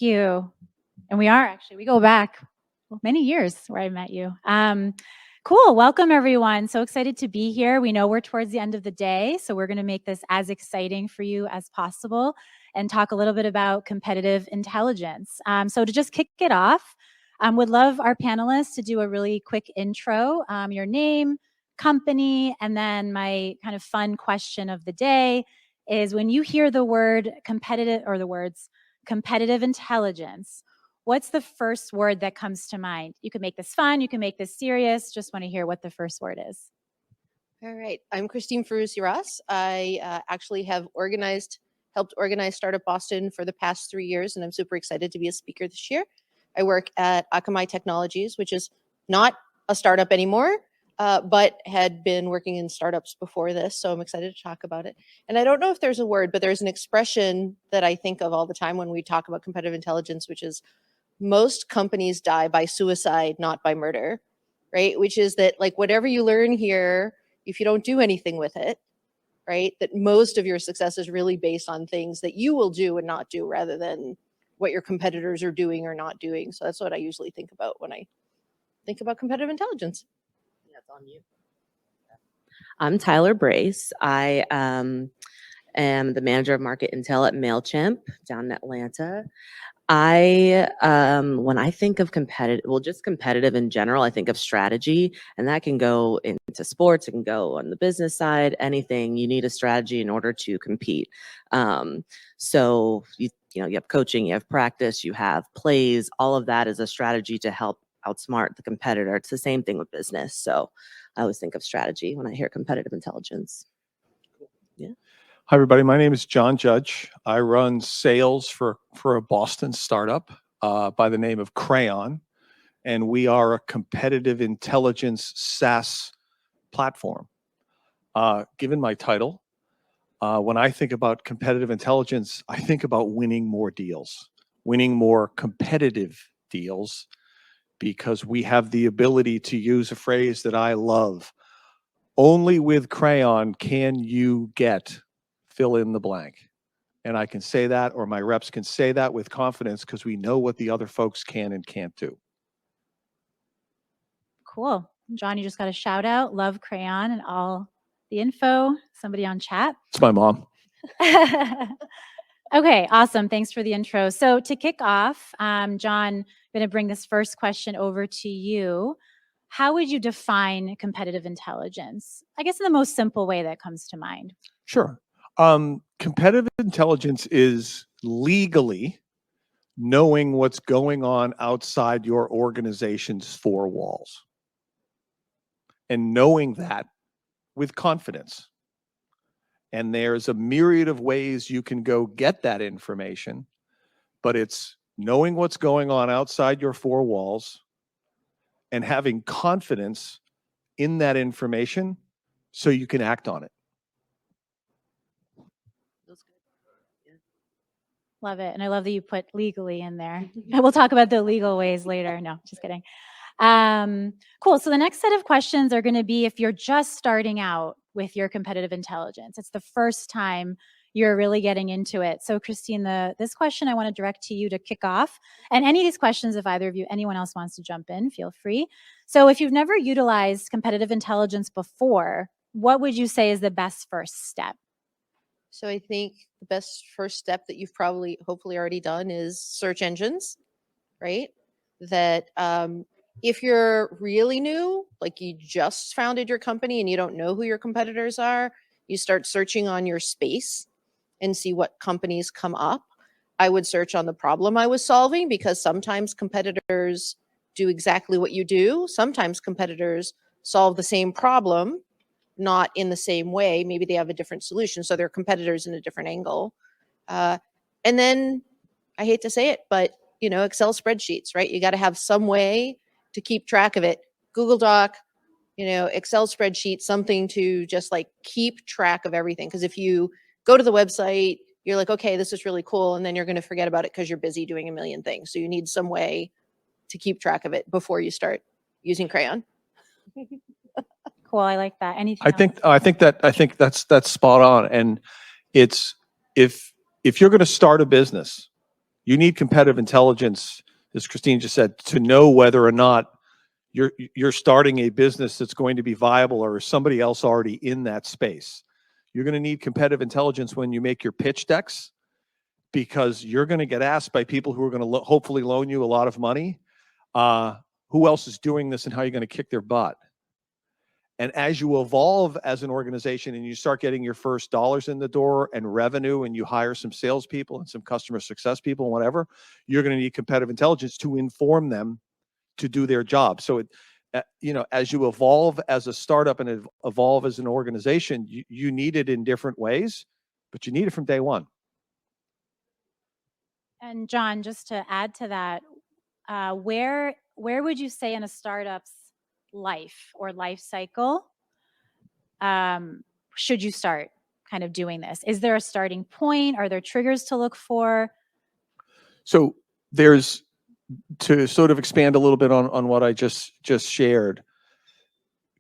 you. And we go back many years where I met you. Cool. Welcome, everyone. So excited to be here. We know we're towards the end of the day, so we're going to make this as exciting for you as possible and talk a little bit about competitive intelligence. So to just kick it off, would love our panelists to do a really quick intro, your name, company, and then my kind of fun question of the day is when you hear the word competitive or the words competitive intelligence, what's the first word that comes to mind? You can make this fun, you can make this serious. Just want to hear what the first word is. All right, I'm Christine Ferrucci-Ross. I actually have helped organize Startup Boston for the past 3 years, and I'm super excited to be a speaker this year. I work at Akamai Technologies, which is not a startup anymore, but had been working in startups before this, so I'm excited to talk about it. And I don't know if there's a word, but there's an expression that I think of all the time when we talk about competitive intelligence, which is most companies die by suicide, not by murder, right? Which is that like whatever you learn here, if you don't do anything with it, right, that most of your success is really based on things that you will do and not do rather than what your competitors are doing or not doing. So that's what I usually think about when I think about competitive intelligence. That's on you. I'm Tyler Brace. I am the manager of market intel at MailChimp down in Atlanta. When I think of just competitive in general, I think of strategy, and that can go into sports, it can go on the business side, anything. You need a strategy in order to compete. So you have coaching, you have practice, you have plays, all of that is a strategy to help outsmart the competitor. It's the same thing with business. So I always think of strategy when I hear competitive intelligence. Yeah. Hi, everybody. My name is John Judge. I run sales for a Boston startup by the name of Crayon, and we are a competitive intelligence SaaS platform. Given my title, when I think about competitive intelligence, I think about winning more deals, winning more competitive deals, because we have the ability to use a phrase that I love. Only with Crayon can you get fill in the blank. And I can say that, or my reps can say that with confidence because we know what the other folks can and can't do. Cool. John, you just got a shout out. Love Crayon and all the info. Somebody on chat. It's my mom. Okay, awesome. Thanks for the intro. So to kick off, John, I'm going to bring this first question over to you. How would you define competitive intelligence? I guess in the most simple way that comes to mind. Sure. Competitive intelligence is legally knowing what's going on outside your organization's four walls and knowing that with confidence. And there's a myriad of ways you can go get that information, but it's knowing what's going on outside your four walls and having confidence in that information so you can act on it. Love it. And I love that you put legally in there. We'll talk about the legal ways later. No, just kidding. Cool. So the next set of questions are going to be if you're just starting out with your competitive intelligence. It's the first time you're really getting into it. So Christine, this question I want to direct to you to kick off. And any of these questions, if anyone else wants to jump in, feel free. So if you've never utilized competitive intelligence before, what would you say is the best first step? So I think the best first step that you've hopefully already done is search engines, right? That if you're really new, like you just founded your company and you don't know who your competitors are, you start searching on your space and see what companies come up. I would search on the problem I was solving because sometimes competitors do exactly what you do. Sometimes competitors solve the same problem, not in the same way. Maybe they have a different solution. So they're competitors in a different angle. And then I hate to say it, but Excel spreadsheets, right? You got to have some way to keep track of it. Google Doc, Excel spreadsheet, something to just like keep track of everything. Because if you go to the website, you're like, okay, this is really cool. And then you're going to forget about it because you're busy doing a million things. So you need some way to keep track of it before you start using Crayon. Cool. I like that. Anything I think that's spot on. And it's if you're going to start a business, You need competitive intelligence, as Christine just said, to know whether or not you're starting a business that's going to be viable, or is somebody else already in that space. You're going to need competitive intelligence when you make your pitch decks, because you're going to get asked by people who are going to hopefully loan you a lot of money, who else is doing this and how you're going to kick their butt. And as you evolve as an organization and you start getting your first dollars in the door and revenue, and you hire some salespeople and some customer success people and whatever, you're going to need competitive intelligence to inform them to do their job. So as you evolve as a startup and evolve as an organization, you need it in different ways, but you need it from day one. And John, just to add to that, where would you say in a startup's life or life cycle should you start kind of doing this? Is there a starting point? Are there triggers to look for? So there's, to sort of expand a little bit on what I just shared,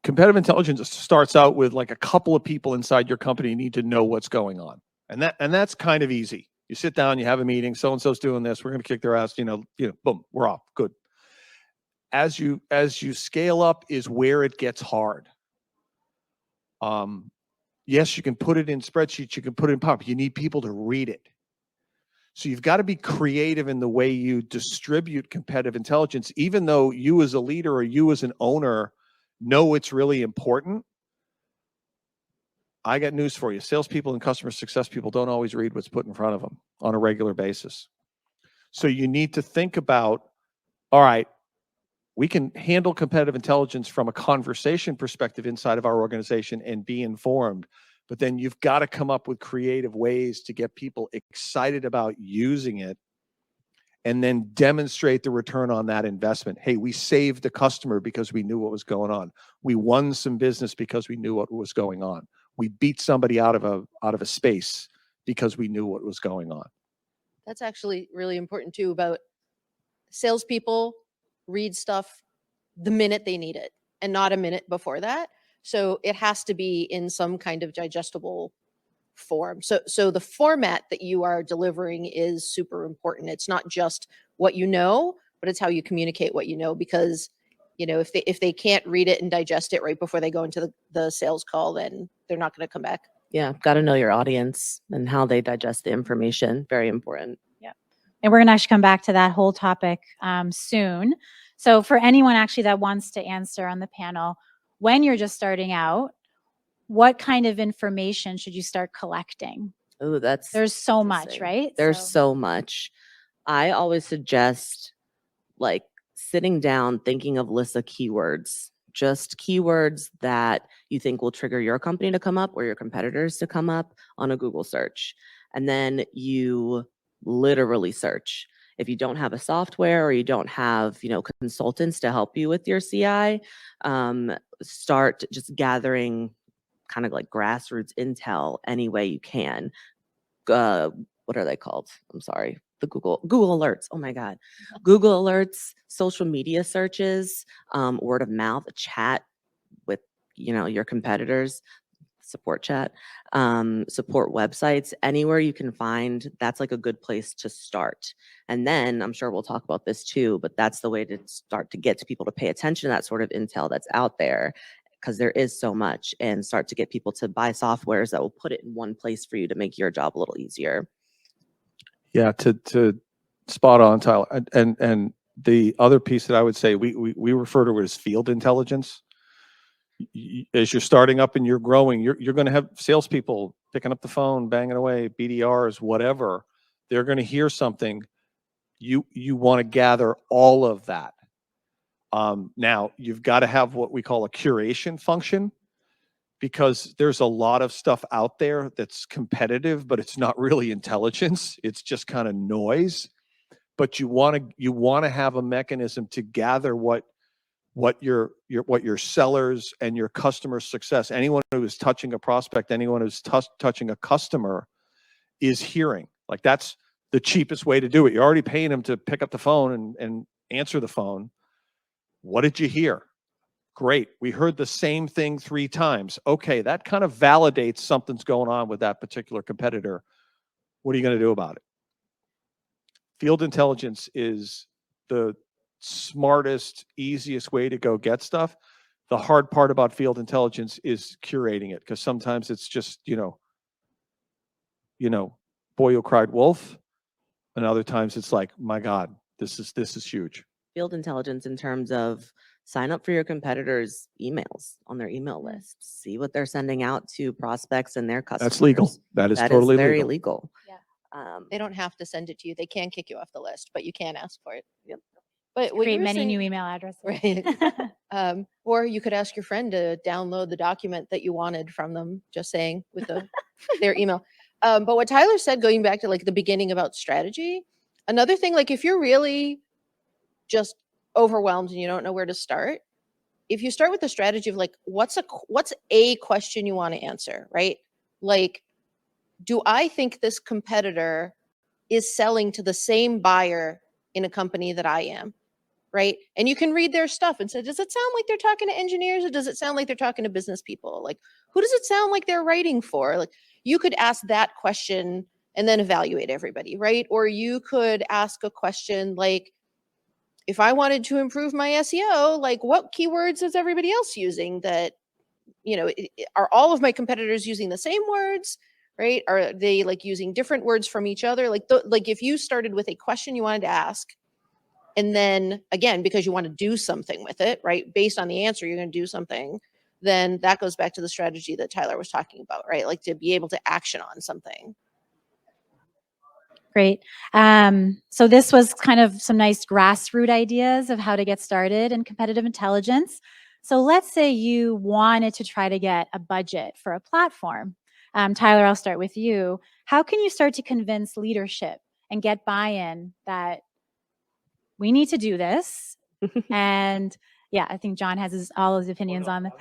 competitive intelligence starts out with like a couple of people inside your company need to know what's going on. And that's kind of easy. You sit down, you have a meeting, so-and-so's doing this, we're going to kick their ass, boom, we're off, good. As you scale up is where it gets hard. Yes, you can put it in spreadsheets, you can put it in PowerPoint, you need people to read it. So you've got to be creative in the way you distribute competitive intelligence, even though you as a leader or you as an owner know it's really important. I got news for you. Salespeople and customer success people don't always read what's put in front of them on a regular basis. So you need to think about, all right, we can handle competitive intelligence from a conversation perspective inside of our organization and be informed. But then you've got to come up with creative ways to get people excited about using it, and then demonstrate the return on that investment. Hey, we saved the customer because we knew what was going on. We won some business because we knew what was going on. We beat somebody out of a space because we knew what was going on. That's actually really important too. About salespeople read stuff the minute they need it and not a minute before that. So it has to be in some kind of digestible form. So the format that you are delivering is super important. It's not just what you know, but it's how you communicate what you know, because if they can't read it and digest it right before they go into the sales call, then they're not going to come back. Yeah, got to know your audience and how they digest the information. Very important. Yeah. And we're going to actually come back to that whole topic soon. So for anyone actually that wants to answer on the panel, when you're just starting out, what kind of information should you start collecting? Oh, there's so much, right? There's so much. I always suggest like sitting down, thinking of lists of keywords, just keywords that you think will trigger your company to come up or your competitors to come up on a Google search. And then you literally search. If you don't have a software or you don't have, consultants to help you with your CI, start just gathering kind of like grassroots intel any way you can. What are they called? I'm sorry. The Google alerts. Oh my God. Google alerts, social media searches, word of mouth, a chat with, your competitors, support chat, support websites, anywhere you can find, that's like a good place to start. And then I'm sure we'll talk about this too, but that's the way to start to get to people to pay attention to that sort of intel that's out there, because there is so much, and start to get people to buy softwares that will put it in one place for you to make your job a little easier. Yeah, to spot on, Tyler. And the other piece that I would say, we refer to it as field intelligence. As you're starting up and you're growing, you're going to have salespeople picking up the phone, banging away, BDRs, whatever. They're going to hear something. You want to gather all of that. Now, you've got to have what we call a curation function, because there's a lot of stuff out there that's competitive, but it's not really intelligence. It's just kind of noise. But you want to have a mechanism to gather what your sellers and your customer success, anyone who is touching a prospect, anyone who's touching a customer, is hearing. Like, that's the cheapest way to do it. You're already paying them to pick up the phone and answer the phone. What did you hear? Great. We heard the same thing 3 times. Okay, that kind of validates something's going on with that particular competitor. What are you going to do about it? Field intelligence is the smartest, easiest way to go get stuff. The hard part about field intelligence is curating it, because sometimes it's just, boy who cried wolf, and other times it's like, my God, this is huge. Field intelligence in terms of sign up for your competitors' emails on their email list. See what they're sending out to prospects and their customers. That's legal. That is That totally is very legal. legal. Yeah. They don't have to send it to you. They can kick you off the list, but you can ask for it. Yep. But what you Create were many saying, new email addresses. right? Or you could ask your friend to download the document that you wanted from them, just saying with their email. But what Tyler said, going back to like the beginning about strategy, another thing, like if you're really just overwhelmed and you don't know where to start, if you start with the strategy of like, what's a question you want to answer, right? Like, do I think this competitor is selling to the same buyer in a company that I am? Right. And you can read their stuff and say, does it sound like they're talking to engineers, or does it sound like they're talking to business people? Like, who does it sound like they're writing for? Like, you could ask that question and then evaluate everybody, right? Or you could ask a question like, if I wanted to improve my SEO, like what keywords is everybody else using that, are all of my competitors using the same words? Right? Are they like using different words from each other? Like if you started with a question you wanted to ask, and then again, because you want to do something with it, right? Based on the answer, you're going to do something. Then that goes back to the strategy that Tyler was talking about, right? Like to be able to action on something. Great. So this was kind of some nice grassroots ideas of how to get started in competitive intelligence. So let's say you wanted to try to get a budget for a platform. Tyler, I'll start with you. How can you start to convince leadership and get buy-in that we need to do this? And yeah, I think John has all his opinions on it.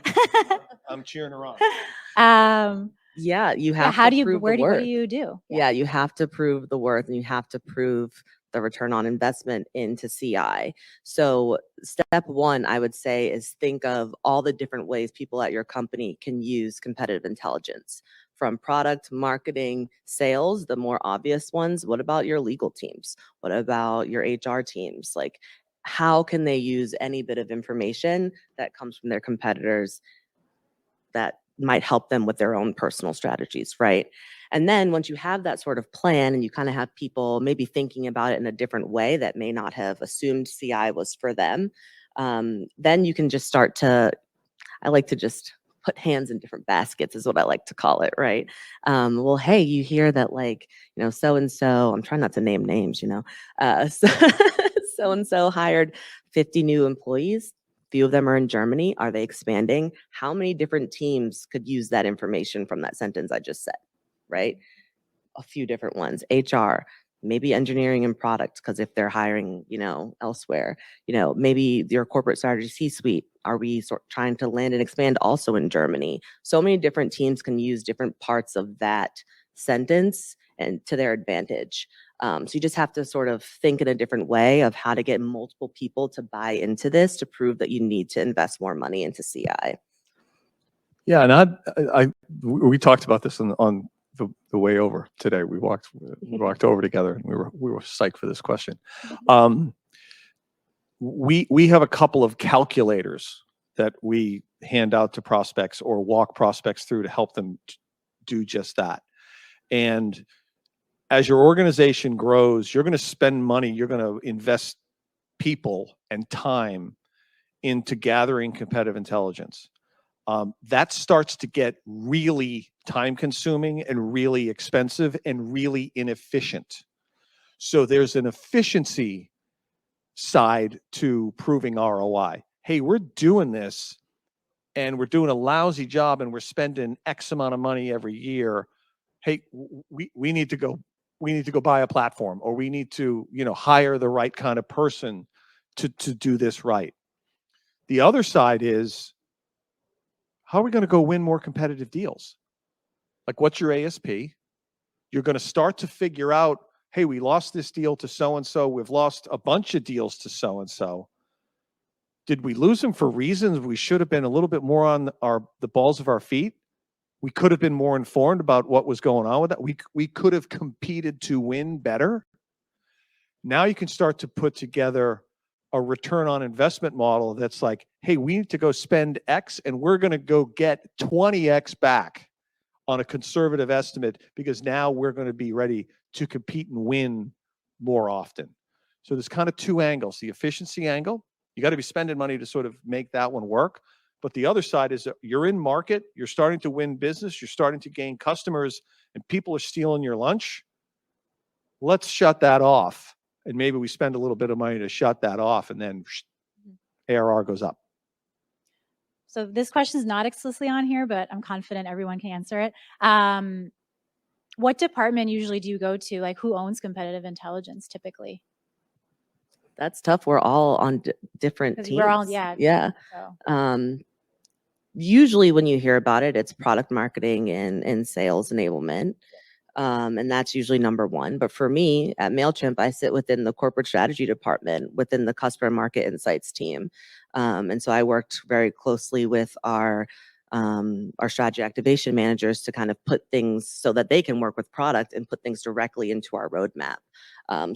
I'm cheering her on. Yeah, you Yeah, have how to do you, prove what the worth. do you do? Yeah, you have to prove the worth, and you have to prove the return on investment into CI. So step one, I would say, is think of all the different ways people at your company can use competitive intelligence, from product, marketing, sales, the more obvious ones. What about your legal teams? What about your HR teams? Like, how can they use any bit of information that comes from their competitors that might help them with their own personal strategies, right? And then once you have that sort of plan and you kind of have people maybe thinking about it in a different way that may not have assumed CI was for them, then you can just start to, I like to just put hands in different baskets is what I like to call it, right? Well, hey, you hear that like, so-and-so, I'm trying not to name names, so-and-so hired 50 new employees. Few of them are in Germany. Are they expanding? How many different teams could use that information from that sentence I just said, right? A few different ones. HR, maybe engineering and product, because if they're hiring, elsewhere, maybe your corporate strategy C-suite. Are we trying to land and expand also in Germany? So many different teams can use different parts of that sentence and to their advantage. So you just have to sort of think in a different way of how to get multiple people to buy into this to prove that you need to invest more money into CI. Yeah, and we talked about this on the way over today. We walked over together, and we were psyched for this question. We have a couple of calculators that we hand out to prospects or walk prospects through to help them do just that. And as your organization grows, you're going to spend money, you're going to invest people and time into gathering competitive intelligence. That starts to get really time consuming and really expensive and really inefficient. So there's an efficiency side to proving ROI. Hey, we're doing this and we're doing a lousy job and we're spending X amount of money every year. Hey, we need to go buy a platform, or we need to, hire the right kind of person to do this right. The other side is, how are we going to go win more competitive deals? Like, what's your ASP? You're going to start to figure out, hey, we lost this deal to so-and-so. We've lost a bunch of deals to so-and-so. Did we lose them for reasons we should have been a little bit more on the balls of our feet? We could have been more informed about what was going on with that. We could have competed to win better. Now you can start to put together a return on investment model that's like, hey, we need to go spend X and we're going to go get 20X back on a conservative estimate, because now we're going to be ready to compete and win more often. So there's kind of two angles. The efficiency angle, you got to be spending money to sort of make that one work. But the other side is that you're in market, you're starting to win business, you're starting to gain customers, and people are stealing your lunch. Let's shut that off. And maybe we spend a little bit of money to shut that off, and then ARR goes up. So this question is not explicitly on here, but I'm confident everyone can answer it. What department usually do you go to? Like, who owns competitive intelligence typically? That's tough. We're all on different 'Cause teams. we're all, yeah. Yeah. So. Usually when you hear about it, it's product marketing and sales enablement. And that's usually number one. But for me at MailChimp, I sit within the corporate strategy department, within the customer market insights team. And so I worked very closely with our strategy activation managers to kind of put things so that they can work with product and put things directly into our roadmap.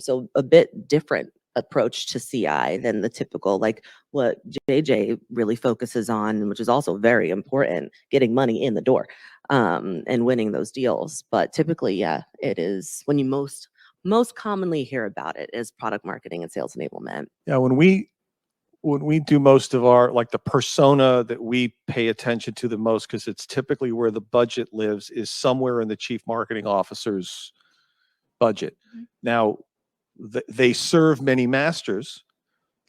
So a bit different approach to CI than the typical, like what JJ really focuses on, which is also very important, getting money in the door and winning those deals. But typically, yeah, it is when you most commonly hear about it is product marketing and sales enablement. Yeah, when we do most of our, like, the persona that we pay attention to the most, because it's typically where the budget lives, is somewhere in the chief marketing officer's budget. Mhm. Now, they serve many masters.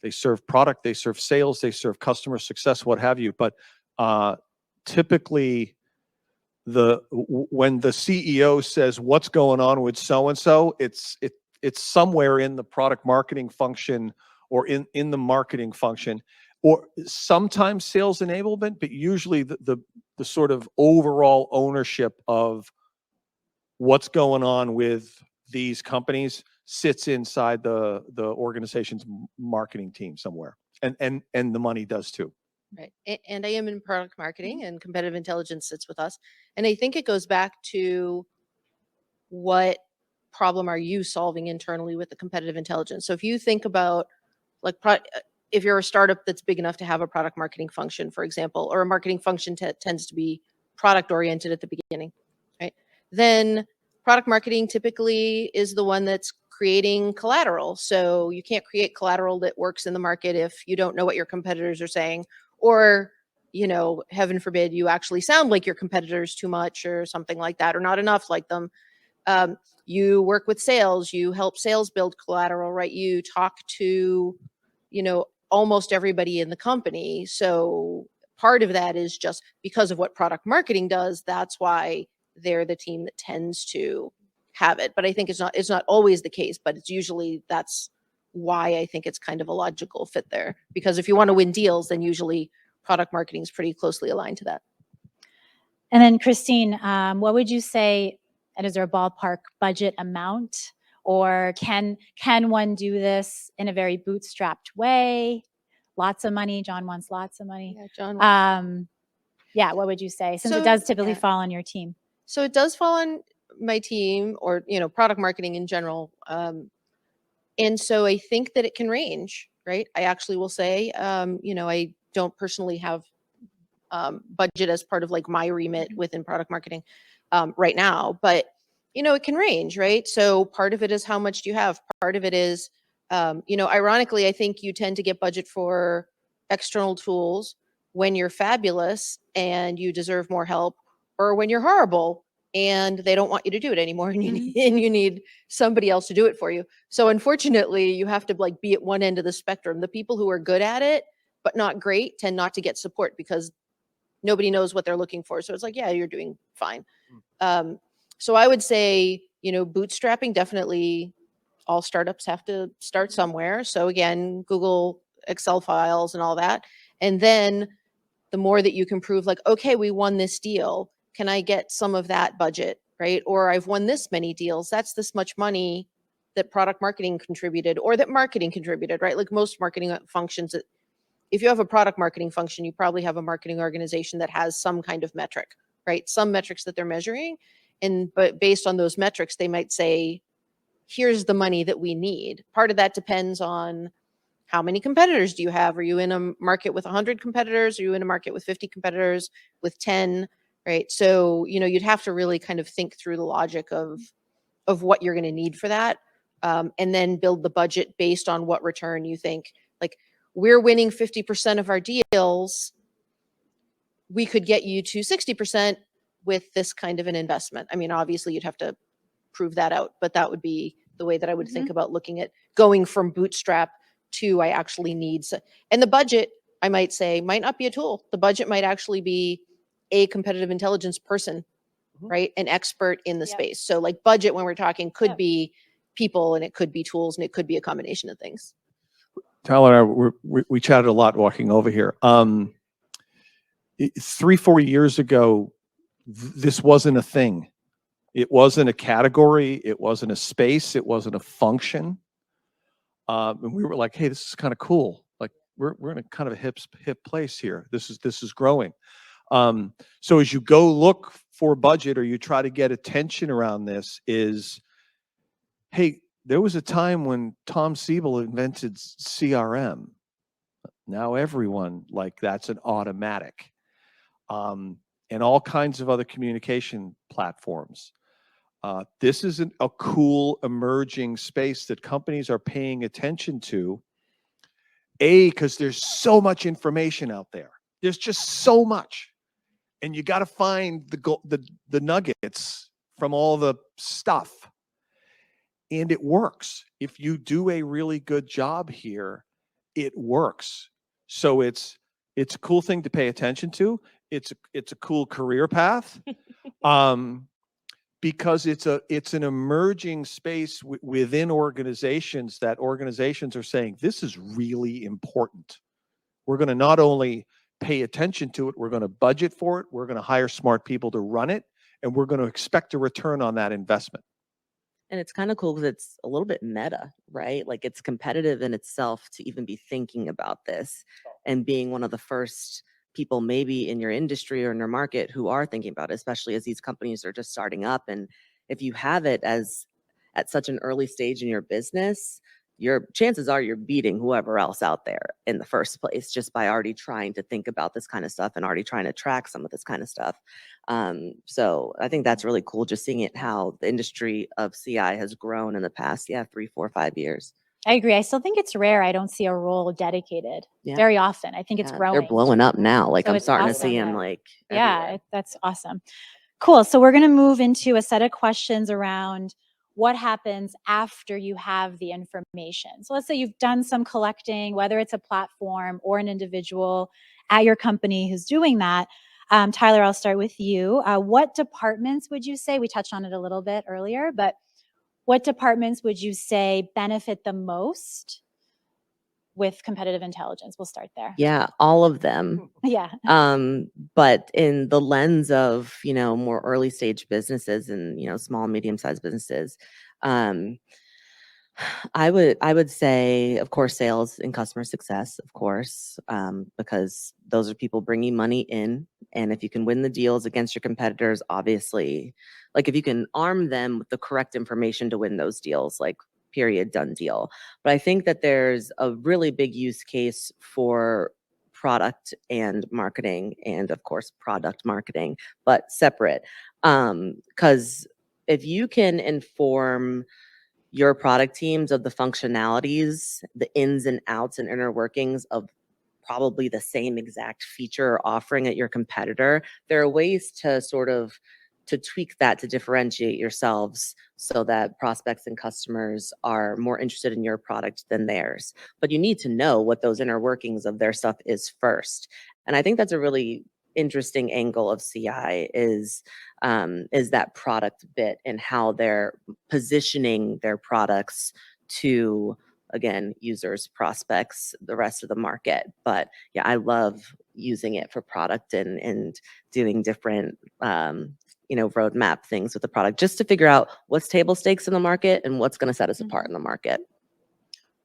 They serve product, they serve sales, they serve customer success, what have you. But typically, when the CEO says what's going on with so and so, it's somewhere in the product marketing function or in the marketing function, or sometimes sales enablement, but usually the sort of overall ownership of what's going on with these companies sits inside the organization's marketing team somewhere, and the money does too. Right. And I am in product marketing, and competitive intelligence sits with us. And I think it goes back to what problem are you solving internally with the competitive intelligence? So if you think about, like, if you're a startup that's big enough to have a product marketing function, for example, or a marketing function tends to be product oriented at the beginning, right? Then product marketing typically is the one that's creating collateral. So you can't create collateral that works in the market if you don't know what your competitors are saying, or, heaven forbid, you actually sound like your competitors too much or something like that, or not enough like them. You work with sales, you help sales build collateral, right? You talk to, almost everybody in the company. So part of that is just because of what product marketing does. That's why they're the team that tends to have it. But I think it's not always the case, but it's usually, that's why I think it's kind of a logical fit there. Because if you want to win deals, then usually product marketing is pretty closely aligned to that. And then Christine, what would you say, and is there a ballpark budget amount, or can one do this in a very bootstrapped way? Lots of money. John wants lots of money. Yeah, John. Yeah, what would you say, since So, it does typically yeah. fall on your team? So it does fall on my team, or product marketing in general. And so I think that it can range, right? I actually will say, I don't personally have budget as part of, like, my remit within product marketing right now, but it can range, right? So part of it is how much do you have? Part of it is, ironically, I think you tend to get budget for external tools when you're fabulous and you deserve more help, or when you're horrible and they don't want you to do it anymore, and you need somebody else to do it for you. So unfortunately, you have to, like, be at one end of the spectrum. The people who are good at it but not great tend not to get support because nobody knows what they're looking for. So it's like, yeah, you're doing fine. So I would say, bootstrapping, definitely all startups have to start somewhere. So again, Google Excel files and all that. And then the more that you can prove, like, okay, we won this deal, can I get some of that budget, right? Or I've won this many deals, that's this much money that product marketing contributed, or that marketing contributed, right? Like most marketing functions, if you have a product marketing function, you probably have a marketing organization that has some kind of metric, right? Some metrics that they're measuring. But based on those metrics, they might say, here's the money that we need. Part of that depends on how many competitors do you have? Are you in a market with 100 competitors? Are you in a market with 50 competitors, with 10, right? So, you'd have to really kind of think through the logic of what you're going to need for that. And then build the budget based on what return you think. Like, we're winning 50% of our deals. We could get you to 60% with this kind of an investment. I mean, obviously you'd have to prove that out, but that would be the way that I would think about looking at going from bootstrap to I actually need. And the budget, I might say, might not be a tool. The budget might actually be a competitive intelligence person, right? An expert in the space. So like budget, when we're talking, could be people, and it could be tools, and it could be a combination of things. Tyler and I, we chatted a lot walking over here. 3-4 years ago, this wasn't a thing. It wasn't a category. It wasn't a space. It wasn't a function. And we were like, hey, this is kind of cool. Like we're in a kind of a hip place here. This is growing. So as you go look for budget, or you try to get attention around this, is, hey, there was a time when Tom Siebel invented CRM. Now everyone, like, that's an automatic. And all kinds of other communication platforms. This is a cool emerging space that companies are paying attention to. Because there's so much information out there. There's just so much, and you got to find the nuggets from all the stuff. And it works. If you do a really good job here, it works. So it's a cool thing to pay attention to. It's a cool career path. Because it's an emerging space within organizations, that organizations are saying, this is really important. We're going to not only pay attention to it, we're going to budget for it, we're going to hire smart people to run it, and we're going to expect a return on that investment. And it's kind of cool because it's a little bit meta, right? Like, it's competitive in itself to even be thinking about this and being one of the first people maybe in your industry or in your market who are thinking about it, especially as these companies are just starting up. And if you have it as at such an early stage in your business, your chances are you're beating whoever else out there in the first place, just by already trying to think about this kind of stuff and already trying to track some of this kind of stuff. So I think that's really cool, just seeing it, how the industry of CI has grown in the past, 3, 4, 5 years. I agree. I still think it's rare. I don't see a role dedicated very often. I think it's growing. They're blowing up now. Like, So I'm it's starting to awesome. see them like everywhere. That's awesome. Cool. So we're going to move into a set of questions around what happens after you have the information. So let's say you've done some collecting, whether it's a platform or an individual at your company who's doing that. Tyler, I'll start with you. What departments would you say, we touched on it a little bit earlier, but what departments would you say benefit the most with competitive intelligence? We'll start there. Yeah, all of them. Yeah. But in the lens of, more early stage businesses and, small, medium-sized businesses, I would say, of course, sales and customer success, of course, because those are people bringing money in. And if you can win the deals against your competitors, obviously, like, if you can arm them with the correct information to win those deals, like, period, done deal. But I think that there's a really big use case for product and marketing, and of course product marketing, but separate. Because if you can inform your product teams of the functionalities, the ins and outs and inner workings of probably the same exact feature or offering at your competitor, there are ways to sort of to tweak that to differentiate yourselves so that prospects and customers are more interested in your product than theirs. But you need to know what those inner workings of their stuff is first. And I think that's a really interesting angle of CI is that product bit and how they're positioning their products to, again, users, prospects, the rest of the market. But yeah, I love using it for product and doing different roadmap things with the product, just to figure out what's table stakes in the market and what's going to set us apart in the market.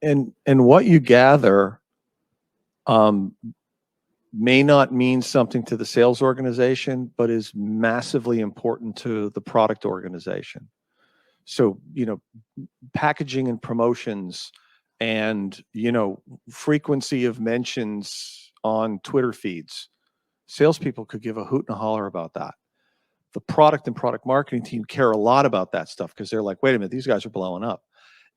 And what you gather may not mean something to the sales organization, but is massively important to the product organization. So, packaging and promotions and, frequency of mentions on Twitter feeds. Salespeople could give a hoot and a holler about that. The product and product marketing team care a lot about that stuff because they're like, wait a minute, these guys are blowing up.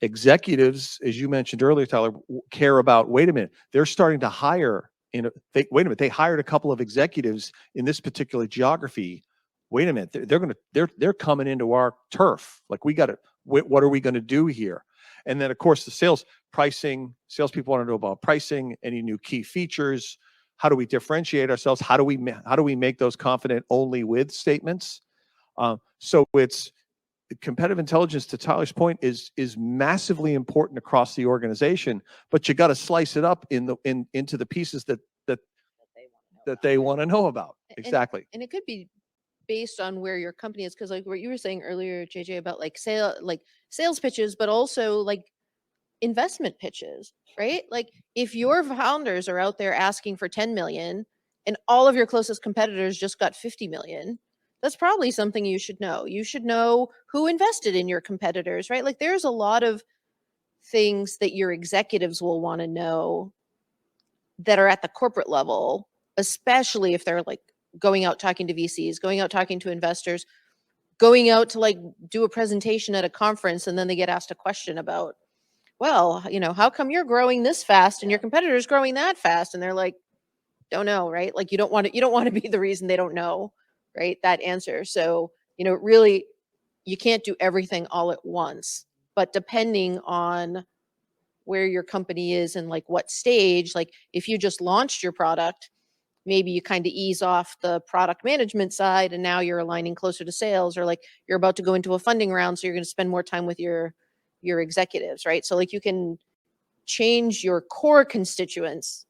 Executives, as you mentioned earlier, Tyler, care about, wait a minute, they're starting to hire wait a minute, they hired a couple of executives in this particular geography. Wait a minute, they're coming into our turf. Like, we got to, what are we going to do here? And then, of course, the salespeople want to know about pricing, any new key features. How do we differentiate ourselves? How do we make those confident only with statements? So it's competitive intelligence, to Tyler's point, is massively important across the organization, but you got to slice it up into the pieces that they want to know about. Exactly. And it could be based on where your company is, because like what you were saying earlier, JJ, about like sales pitches, but also like investment pitches, right? Like if your founders are out there asking for 10 million and all of your closest competitors just got 50 million, that's probably something you should know. You should know who invested in your competitors, right? Like there's a lot of things that your executives will want to know that are at the corporate level, especially if they're like going out talking to VCs, going out talking to investors, going out to like do a presentation at a conference, and then they get asked a question about, well, how come you're growing this fast and your competitor's growing that fast? And they're like, don't know, right? Like you don't want to be the reason they don't know, right? That answer. So, really, you can't do everything all at once, but depending on where your company is and like what stage, like if you just launched your product, maybe you kind of ease off the product management side and now you're aligning closer to sales, or like you're about to go into a funding round, so you're going to spend more time with your executives, right? So like you can change your core constituents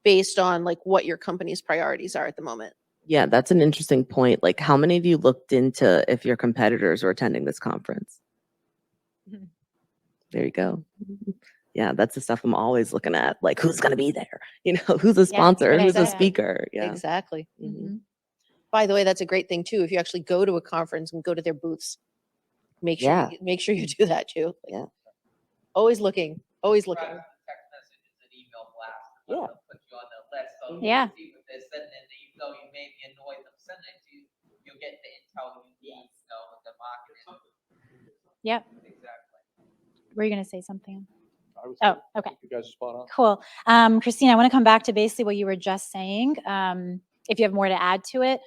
based on like what your company's priorities are at the moment. Yeah, that's an interesting point. Like, how many of you looked into if your competitors were attending this conference? Mhm. There you go. Yeah, that's the stuff I'm always looking at. Like, who's going to be there? Who's a sponsor? good Who's a idea. speaker? Yeah. Exactly. Mhm. By the way, that's a great thing too. If you actually go to a conference and go to their booths, make sure Yeah. make sure you do that too. Like, Yeah. always looking. Always looking. Text messages and email blasts. Yeah. They'll put you on the list. So Yeah. you see what they're sending, and even though you may be annoyed them sending it to you, you'll get the intel you need, with the marketing. Yep. Exactly. Were you going to say something? I was- Oh, okay. You guys are spot on. Cool. Christine, I want to come back to basically what you were just saying. If you have more to add to it.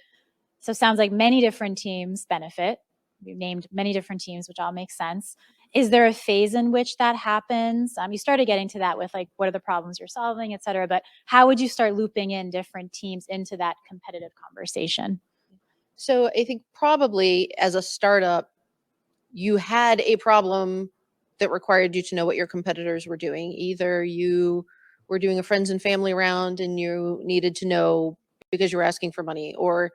So it sounds like many different teams benefit. We've named many different teams, which all makes sense. Is there a phase in which that happens? You started getting to that with like, what are the problems you're solving, et cetera, but how would you start looping in different teams into that competitive conversation? So I think probably as a startup, you had a problem that required you to know what your competitors were doing. Either you were doing a friends and family round and you needed to know because you were asking for money, or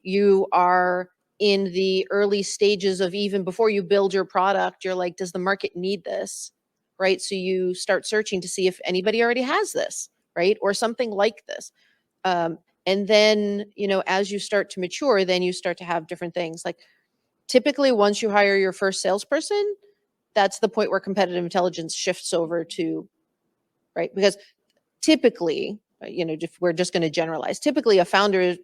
you are in the early stages of, even before you build your product, you're like, does the market need this? Right? So you start searching to see if anybody already has this, right? Or something like this. And then, as you start to mature, then you start to have different things. Like typically once you hire your first salesperson, that's the point where competitive intelligence shifts over to, right? Because typically, if we're just going to generalize, typically a founder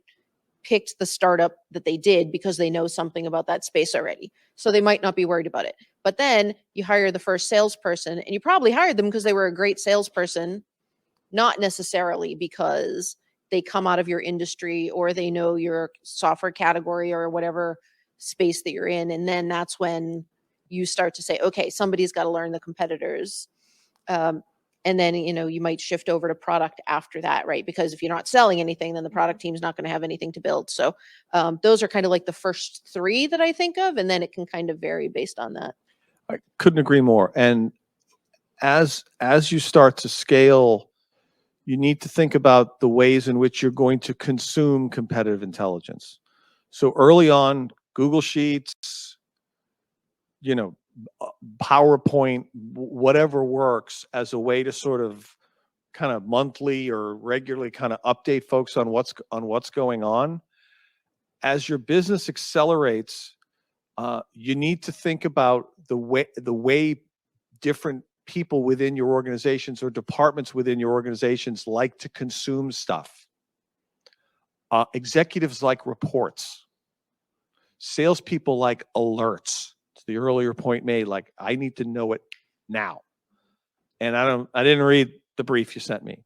picked the startup that they did because they know something about that space already. So they might not be worried about it. But then you hire the first salesperson, and you probably hired them because they were a great salesperson, not necessarily because they come out of your industry or they know your software category or whatever space that you're in. And then that's when you start to say, okay, somebody's got to learn the competitors. And then, you might shift over to product after that, right? Because if you're not selling anything, then the product team's not going to have anything to build. So those are kind of like the first three that I think of. And then it can kind of vary based on that. I couldn't agree more. And as you start to scale, you need to think about the ways in which you're going to consume competitive intelligence. So early on, Google Sheets, PowerPoint, whatever works as a way to sort of kind of monthly or regularly kind of update folks on what's going on. As your business accelerates, You need to think about the way different people within your organizations or departments within your organizations like to consume stuff. Executives like reports. Salespeople like alerts. To the earlier point made, like, I need to know it now. And I didn't read the brief you sent me.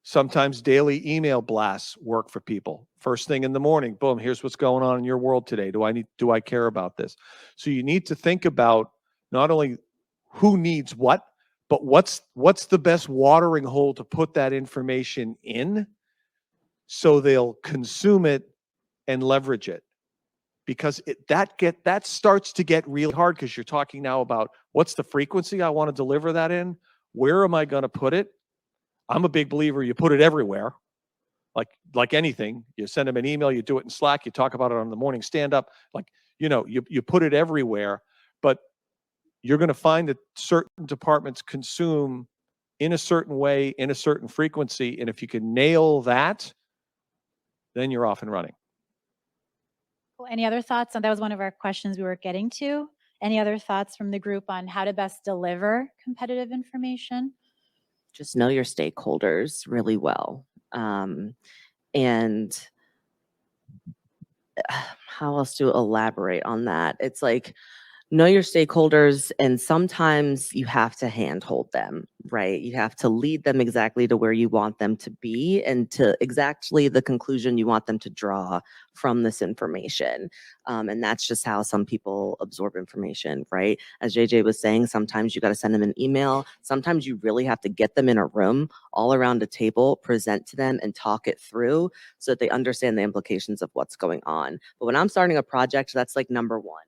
Sometimes daily email blasts work for people. First thing in the morning, boom, here's what's going on in your world today. Do I care about this? So you need to think about not only who needs what, but what's the best watering hole to put that information in so they'll consume it and leverage it. Because that starts to get really hard, because you're talking now about what's the frequency I want to deliver that in? Where am I going to put it? I'm a big believer you put it everywhere. Like anything, you send them an email, you do it in Slack, you talk about it on the morning stand-up. Like, you put it everywhere, but you're going to find that certain departments consume in a certain way, in a certain frequency, and if you can nail that, then you're off and running. Well, any other thoughts? That was one of our questions we were getting to. Any other thoughts from the group on how to best deliver competitive information? Just know your stakeholders really well. And how else to elaborate on that? It's like, know your stakeholders, and sometimes you have to handhold them, right? You have to lead them exactly to where you want them to be and to exactly the conclusion you want them to draw from this information. And that's just how some people absorb information, right? As JJ was saying, sometimes you got to send them an email. Sometimes you really have to get them in a room, all around a table, present to them and talk it through so that they understand the implications of what's going on. But when I'm starting a project, that's like number one.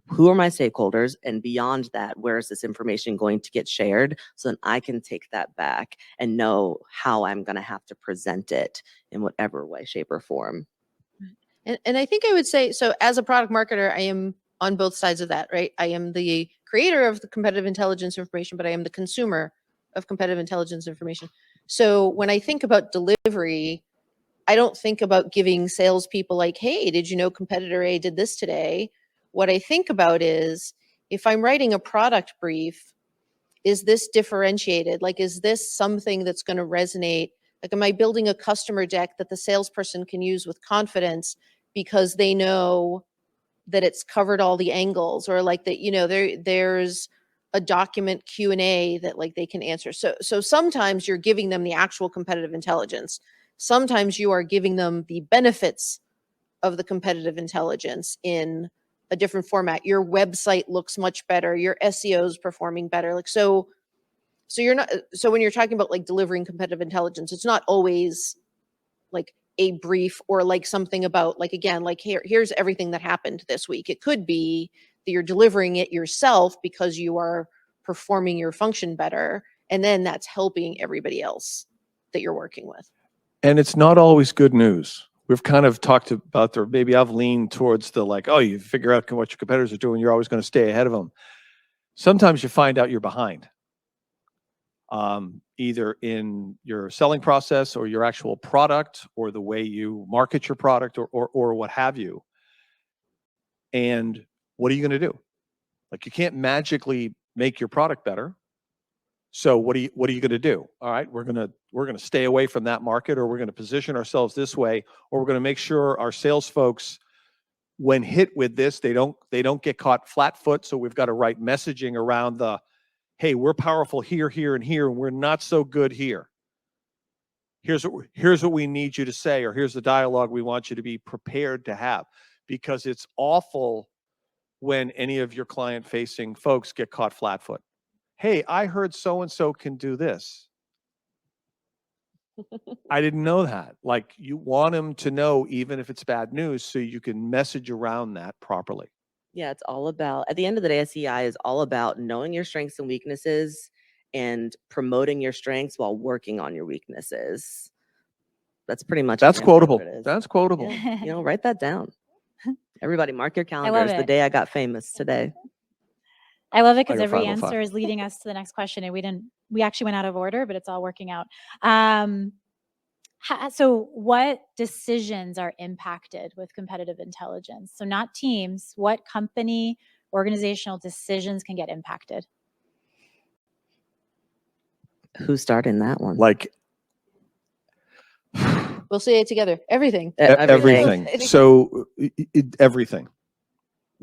Who are my stakeholders? And beyond that, where is this information going to get shared? So then I can take that back and know how I'm going to have to present it in whatever way, shape, or form. And I think I would say, so as a product marketer, I am on both sides of that, right? I am the creator of the competitive intelligence information, but I am the consumer of competitive intelligence information. So when I think about delivery, I don't think about giving salespeople like, hey, did you know competitor A did this today? What I think about is, if I'm writing a product brief, is this differentiated? Like, is this something that's going to resonate? Like, am I building a customer deck that the salesperson can use with confidence because they know that it's covered all the angles, or like that, there's a document Q&A that like they can answer. So sometimes you're giving them the actual competitive intelligence. Sometimes you are giving them the benefits of the competitive intelligence in a different format. Your website looks much better. Your SEO is performing better. Like, so you're not, so when you're talking about like delivering competitive intelligence, it's not always like a brief or like something about like, again, like here's everything that happened this week. It could be that you're delivering it yourself because you are performing your function better, and then that's helping everybody else that you're working with. And it's not always good news. We've kind of talked about, or maybe I've leaned towards the like, oh, you figure out what your competitors are doing, you're always going to stay ahead of them. Sometimes you find out you're behind, either in your selling process or your actual product or the way you market your product or what have you. And what are you going to do? Like, you can't magically make your product better. So what are you going to do? All right, we're going to stay away from that market, or we're going to position ourselves this way, or we're going to make sure our sales folks, when hit with this, they don't get caught flat-foot. So we've got to write messaging around the, hey, we're powerful here, here, and here, and we're not so good here. Here's what we need you to say, or here's the dialogue we want you to be prepared to have, because it's awful when any of your client-facing folks get caught flat-foot. Hey, I heard so-and-so can do this. I didn't know that. Like, you want them to know, even if it's bad news, so you can message around that properly. Yeah, it's all about, at the end of the day, SEI is all about knowing your strengths and weaknesses and promoting your strengths while working on your weaknesses. That's pretty much That's quotable. what it is. That's quotable. Yeah, write that down. Everybody, mark your love calendars. The it. day I got famous today. I love it I because got every 505. answer is leading us to the next question, and we actually went out of order, but it's all working out. So what decisions are impacted with competitive intelligence? So not teams, what company organizational decisions can get impacted? Who's starting that one? Like We'll say it together. Everything. everything. Anything. So everything.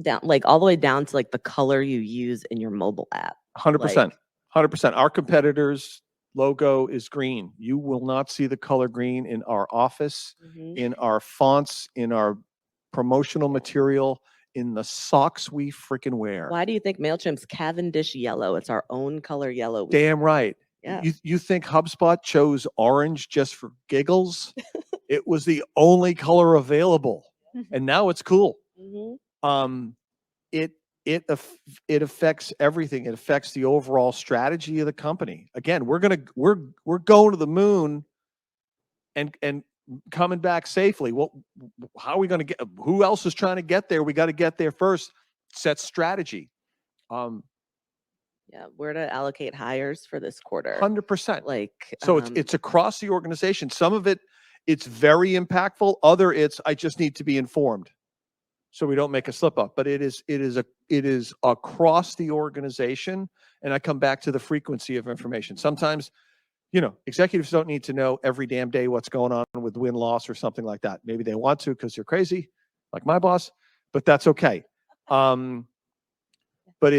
Down, like all the way down to like the color you use in your mobile app. 100%. 100%. Our competitors' logo is green. You will not see the color green in our office, in our fonts, in our promotional material, in the socks we freaking wear. Why do you think MailChimp's Cavendish yellow? It's our own color yellow. Damn right. Yeah. You think HubSpot chose orange just for giggles? It was the only color available, and now it's cool. It affects everything. It affects the overall strategy of the company. Again, we're going to the moon and coming back safely. Well, how are we going to get? Who else is trying to get there? We got to get there first. Set strategy. Yeah, where to allocate hires for this quarter? 100%. Like, so it's across the organization. Some of it's very impactful. Other I just need to be informed, so we don't make a slip up. But it is across the organization. And I come back to the frequency of information. Sometimes, executives don't need to know every damn day what's going on with win-loss or something like that. Maybe they want to because they're crazy, like my boss, but that's okay. But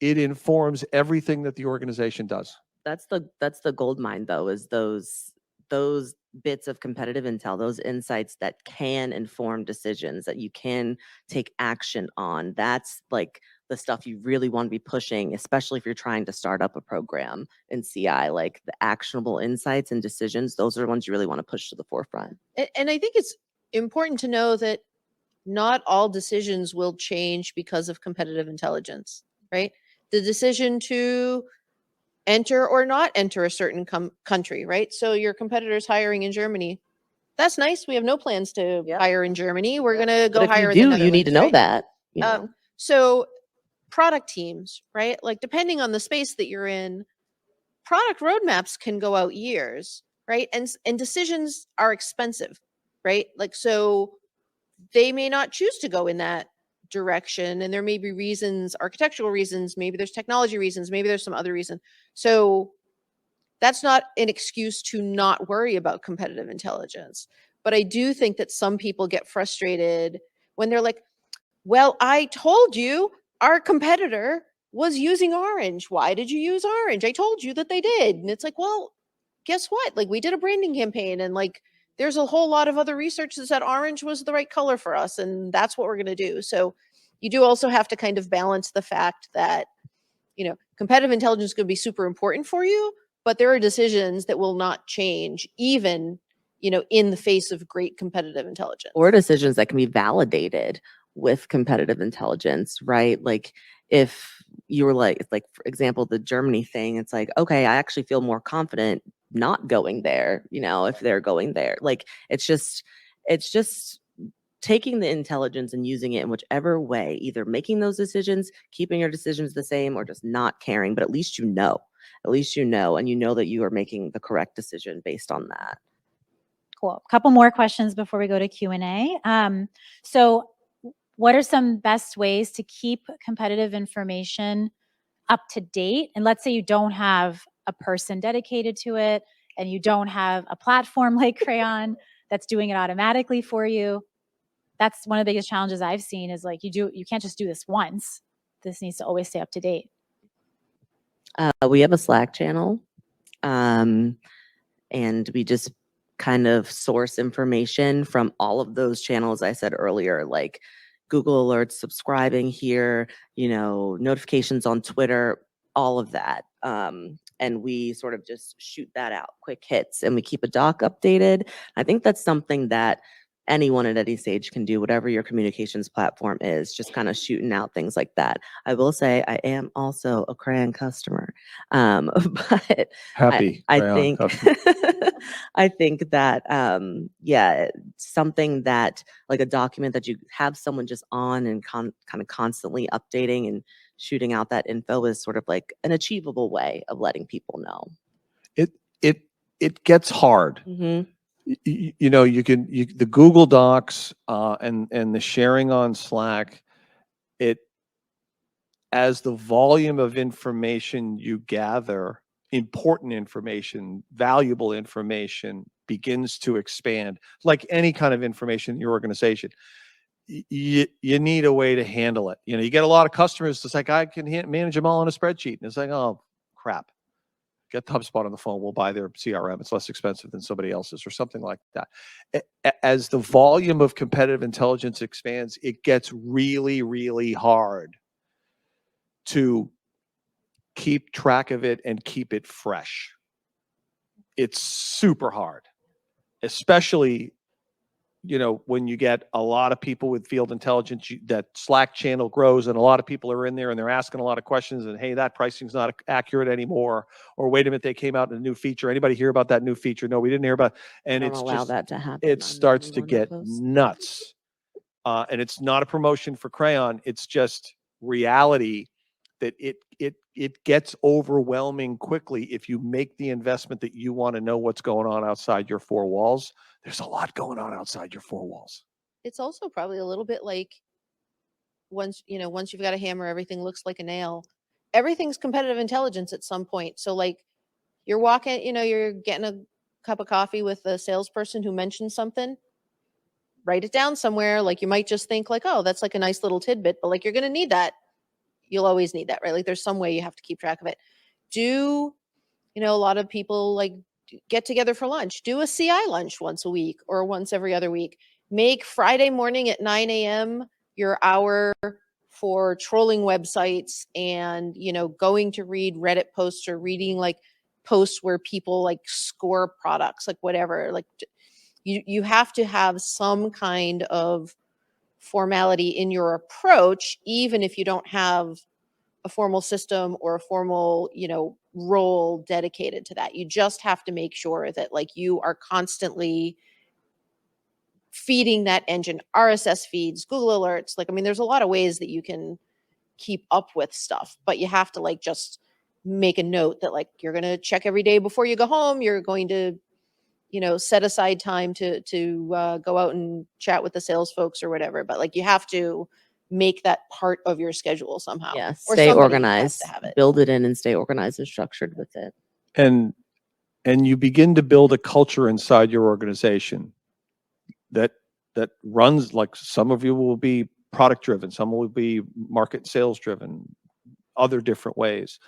it informs everything that the organization does. That's the gold mine, though, is those bits of competitive intel, those insights that can inform decisions that you can take action on. That's like the stuff you really want to be pushing, especially if you're trying to start up a program in CI. Like the actionable insights and decisions, those are the ones you really want to push to the forefront. And I think it's important to know that not all decisions will change because of competitive intelligence, right? The decision to enter or not enter a certain country, right? So your competitor's hiring in Germany. That's nice. We have no plans to hire in Germany. We're going to go But if hire you in the do, you need to Netherlands, know right? that. So product teams, right? Like depending on the space that you're in, product roadmaps can go out years, right? And decisions are expensive, right? Like, so they may not choose to go in that direction. And there may be reasons, architectural reasons, maybe there's technology reasons, maybe there's some other reason. So that's not an excuse to not worry about competitive intelligence. But I do think that some people get frustrated when they're like, well, I told you our competitor was using orange. Why did you use orange? I told you that they did. And it's like, well, guess what? Like we did a branding campaign and like there's a whole lot of other research that said orange was the right color for us. And that's what we're going to do. So you do also have to kind of balance the fact that, competitive intelligence could be super important for you, but there are decisions that will not change even, in the face of great competitive intelligence. Or decisions that can be validated with competitive intelligence, right? Like if you were like, for example, the Germany thing, it's like, okay, I actually feel more confident not going there, if they're going there. Like it's just taking the intelligence and using it in whichever way, either making those decisions, keeping your decisions the same, or just not caring. But at least you know, and you know that you are making the correct decision based on that. Cool. A couple more questions before we go to Q&A. So what are some best ways to keep competitive information up to date? And let's say you don't have a person dedicated to it and you don't have a platform like Crayon that's doing it automatically for you. That's one of the biggest challenges I've seen is like you can't just do this once. This needs to always stay up to date. We have a Slack channel, and we just kind of source information from all of those channels I said earlier, like Google Alerts, subscribing here, notifications on Twitter, all of that. And we sort of just shoot that out, quick hits, and we keep a doc updated. I think that's something that anyone at any stage can do, whatever your communications platform is, just kind of shooting out things like that. I will say I am also a Crayon customer, but Happy. I Crayon think customer. I think that something that like a document that you have someone just on and kind of constantly updating and shooting out that info is sort of like an achievable way of letting people know. it gets hard. Mhm. You know, the Google Docs and the sharing on Slack, it as the volume of information you gather, important information, valuable information begins to expand, like any kind of information in your organization, you need a way to handle it. You know, you get a lot of customers, it's like, I can manage them all on a spreadsheet. And it's like, oh, crap. Get HubSpot on the phone. We'll buy their CRM. It's less expensive than somebody else's or something like that. As the volume of competitive intelligence expands, it gets really, really hard to keep track of it and keep it fresh. It's super hard, especially, you know, when you get a lot of people with field intelligence, that Slack channel grows and a lot of people are in there and they're asking a lot of questions and, hey, that pricing's not accurate anymore. Or wait a minute, they came out with a new feature. Anybody hear about that new feature? No, we didn't hear about. And I it's don't allow just, that to happen. it I'm starts the to one that get posts. nuts. And it's not a promotion for Crayon. It's just reality that it gets overwhelming quickly if you make the investment that you want to know what's going on outside your four walls. There's a lot going on outside your four walls. It's also probably a little bit like once you've got a hammer, everything looks like a nail. Everything's competitive intelligence at some point. So like you're walking, you're getting a cup of coffee with a salesperson who mentioned something, write it down somewhere. Like you might just think like, oh, that's like a nice little tidbit, but like you're going to need that. You'll always need that, right? Like there's some way you have to keep track of it. A lot of people like get together for lunch, do a CI lunch once a week or once every other week. Make Friday morning at 9 a.m. your hour for trolling websites and, going to read Reddit posts or reading like posts where people like score products, like whatever. Like you have to have some kind of formality in your approach, even if you don't have a formal system or a formal, role dedicated to that. You just have to make sure that like you are constantly feeding that engine, RSS feeds, Google alerts. Like, I mean, there's a lot of ways that you can keep up with stuff, but you have to like just make a note that like you're going to check every day before you go home. You're going to, set aside time to go out and chat with the sales folks or whatever. But like you have to make that part of your schedule somehow. Yeah, Or stay somebody has organized. to have it. Build it in and stay organized and structured with it. And you begin to build a culture inside your organization that runs, like some of you will be product driven, some will be market sales driven, other different ways.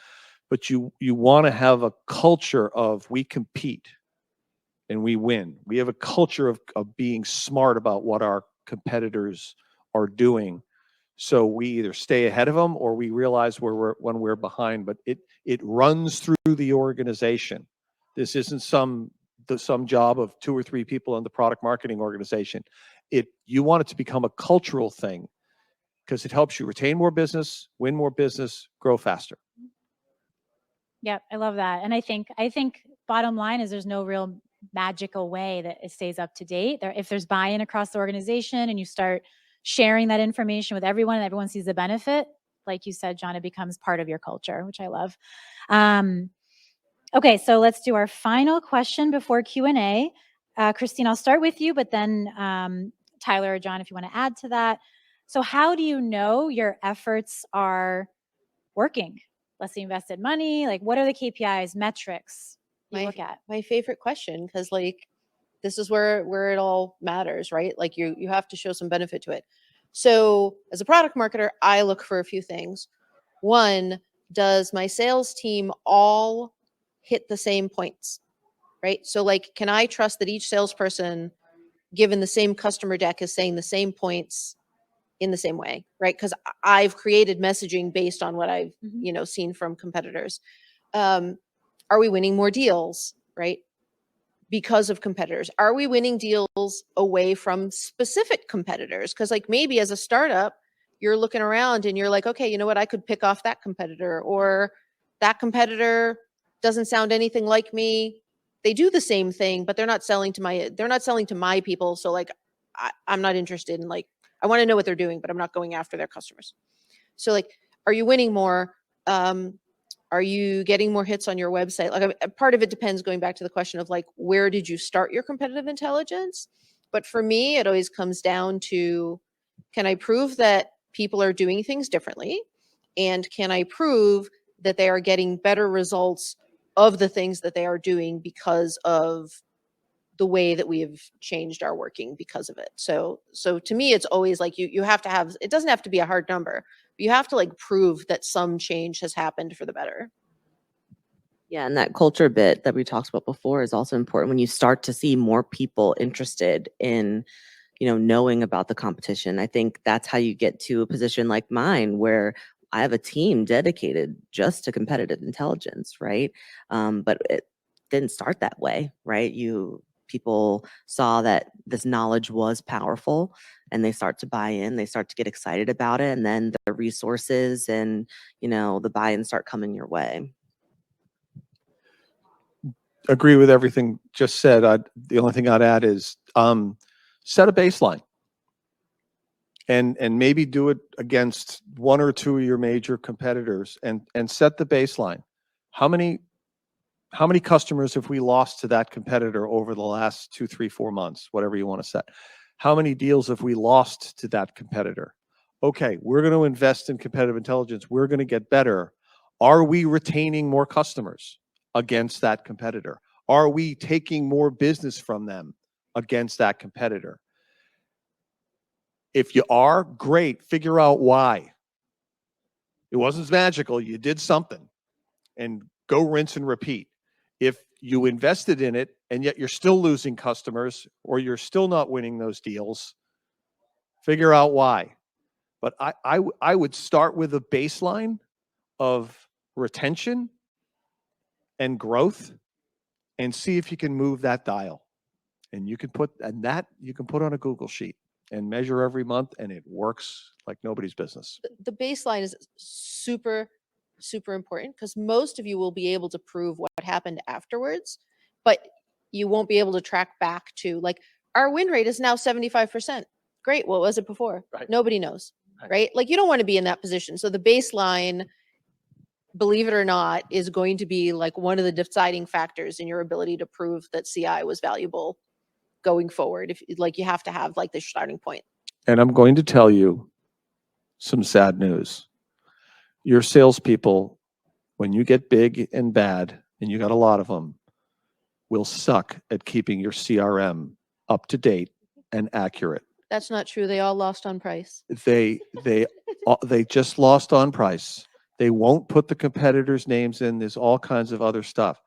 But you want to have a culture of we compete and we win. We have a culture of being smart about what our competitors are doing. So we either stay ahead of them or we realize when we're behind, but it runs through the organization. This isn't some job of 2 or 3 people in the product marketing organization. You want it to become a cultural thing because it helps you retain more business, win more business, grow faster. Yep, I love that. And I think bottom line is there's no real magical way that it stays up to date. If there's buy-in across the organization and you start sharing that information with everyone and everyone sees the benefit, like you said, John, it becomes part of your culture, which I love. Okay, so let's do our final question before Q&A. Christine, I'll start with you, but then Tyler or John, if you want to add to that. So how do you know your efforts are working? Let's say invested money, like what are the KPIs, metrics you look at? My favorite question, because like this is where it all matters, right? Like you have to show some benefit to it. So as a product marketer, I look for a few things. One, does my sales team all hit the same points, right? So like, can I trust that each salesperson, given the same customer deck, is saying the same points in the same way, right? Because I've created messaging based on what I've, seen from competitors. Are we winning more deals, right? Because of competitors? Are we winning deals away from specific competitors? Because like maybe as a startup, you're looking around and you're like, okay, you know what? I could pick off that competitor, or that competitor doesn't sound anything like me. They do the same thing, but they're not selling to my people. So like, I'm not interested in like, I want to know what they're doing, but I'm not going after their customers. So like, are you winning more? Are you getting more hits on your website? Like, part of it depends, going back to the question of like, where did you start your competitive intelligence? But for me, it always comes down to, can I prove that people are doing things differently? And can I prove that they are getting better results of the things that they are doing because of the way that we have changed our working because of it? So to me, it's always like you have to have, it doesn't have to be a hard number, but you have to like prove that some change has happened for the better. Yeah, and that culture bit that we talked about before is also important when you start to see more people interested in, knowing about the competition. I think that's how you get to a position like mine where I have a team dedicated just to competitive intelligence, right? But it didn't start that way, right? People saw that this knowledge was powerful and they start to buy in, they start to get excited about it, and then the resources and, the buy-in start coming your way. Agree with everything just said. The only thing I'd add is set a baseline, and maybe do it against one or two of your major competitors, and set the baseline. How many customers have we lost to that competitor over the last 2, 3, 4 months, whatever you want to set? How many deals have we lost to that competitor? Okay, we're going to invest in competitive intelligence. We're going to get better. Are we retaining more customers against that competitor? Are we taking more business from them against that competitor? If you are, great. Figure out why. It wasn't magical. You did something, and go rinse and repeat. If you invested in it and yet you're still losing customers or you're still not winning those deals, figure out why. But I would start with a baseline of retention and growth and see if you can move that dial. And you can put on a Google sheet and measure every month, and it works like nobody's business. The baseline is super, super important, because most of you will be able to prove what happened afterwards, but you won't be able to track back to, like, our win rate is now 75%. Great. What was it before? Right. Nobody knows. Right. Right? Like, you don't want to be in that position. So the baseline, believe it or not, is going to be like one of the deciding factors in your ability to prove that CI was valuable going forward. If like, you have to have like the starting point. And I'm going to tell you some sad news. Your salespeople, when you get big and bad, and you got a lot of them, will suck at keeping your CRM up to date and accurate. That's not true. They all lost on price. They just lost on price. They won't put the competitors' names in. There's all kinds of other stuff.